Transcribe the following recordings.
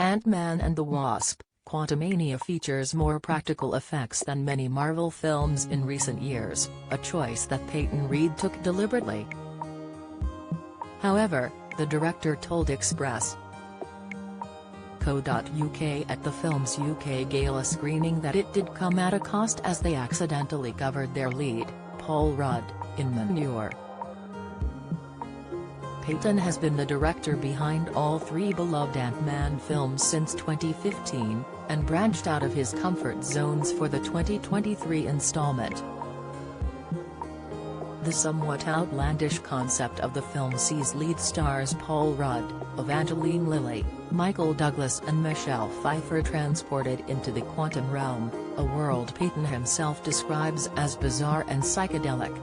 Ant-Man and the Wasp: Quantumania features more practical effects than many Marvel films in recent years, a choice that Peyton Reed took deliberately. However, the director told Express.co.uk at the film's UK gala screening that it did come at a cost as they accidentally covered their lead, Paul Rudd, in manure. Peyton has been the director behind all three beloved Ant-Man films since 2015, and branched out of his comfort zones for the 2023 installment. The somewhat outlandish concept of the film sees lead stars Paul Rudd, Evangeline Lilly, Michael Douglas and Michelle Pfeiffer transported into the quantum realm, a world Peyton himself describes as bizarre and psychedelic.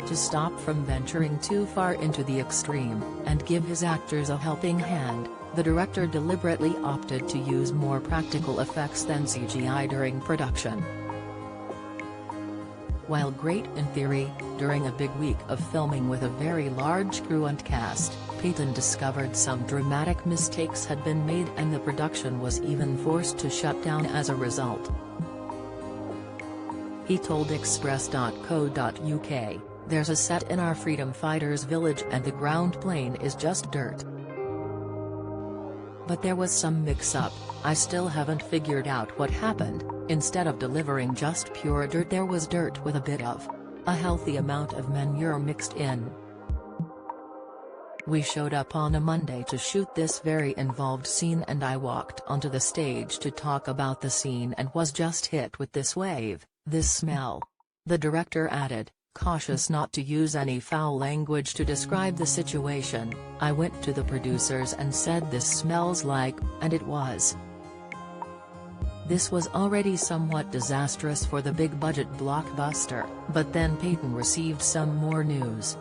To stop from venturing too far into the extreme, and give his actors a helping hand, the director deliberately opted to use more practical effects than CGI during production. While great in theory, during a big week of filming with a very large crew and cast, Peyton discovered some dramatic mistakes had been made and the production was even forced to shut down as a result. He told Express.co.uk, "There's a set in our freedom fighters village and the ground plane is just dirt. But there was some mix-up. I still haven't figured out what happened. Instead of delivering just pure dirt, there was dirt with a bit of a healthy amount of manure mixed in. We showed up on a Monday to shoot this very involved scene and I walked onto the stage to talk about the scene and was just hit with this wave, this smell." The director added, cautious not to use any foul language to describe the situation, "I went to the producers and said this smells like," and it was. This was already somewhat disastrous for the big-budget blockbuster, but then Peyton received some more news.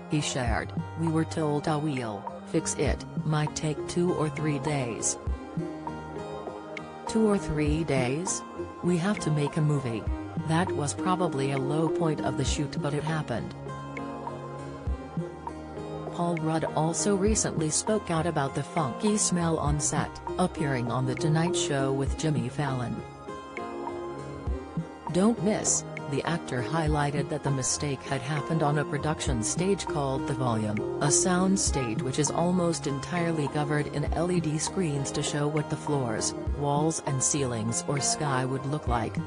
He shared, "We were told we'll fix it, might take 2 or 3 days. 2 or 3 days? We have to make a movie. That was probably a low point of the shoot, but it happened." Paul Rudd also recently spoke out about the funky smell on set, appearing on The Tonight Show with Jimmy Fallon. "Don't miss," the actor highlighted that the mistake had happened on a production stage called The Volume, a sound stage which is almost entirely covered in LED screens to show what the floors, walls and ceilings or sky would look like.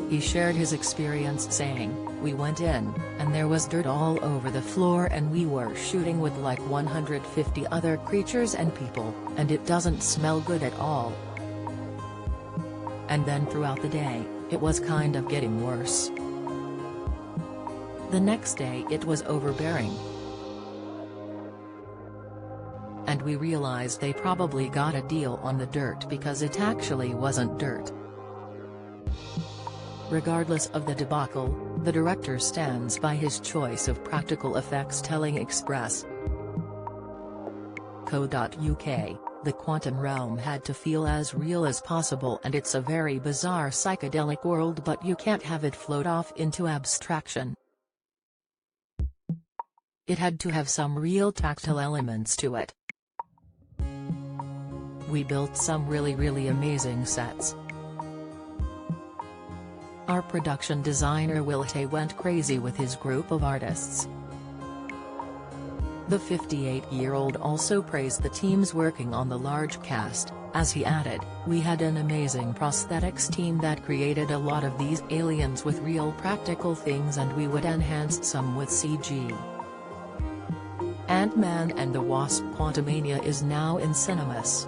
He shared his experience saying, "We went in, and there was dirt all over the floor and we were shooting with like 150 other creatures and people, and it doesn't smell good at all. And then throughout the day, it was kind of getting worse. The next day it was overbearing. And we realized they probably got a deal on the dirt because it actually wasn't dirt." Regardless of the debacle, the director stands by his choice of practical effects, telling Express.co.uk, "The quantum realm had to feel as real as possible and it's a very bizarre psychedelic world, but you can't have it float off into abstraction. It had to have some real tactile elements to it. We built some really amazing sets. Our production designer Will Tay went crazy with his group of artists." The 58-year-old also praised the teams working on the large cast, as he added, "We had an amazing prosthetics team that created a lot of these aliens with real practical things and we would enhance some with CG." Ant-Man and the Wasp: Quantumania is now in cinemas.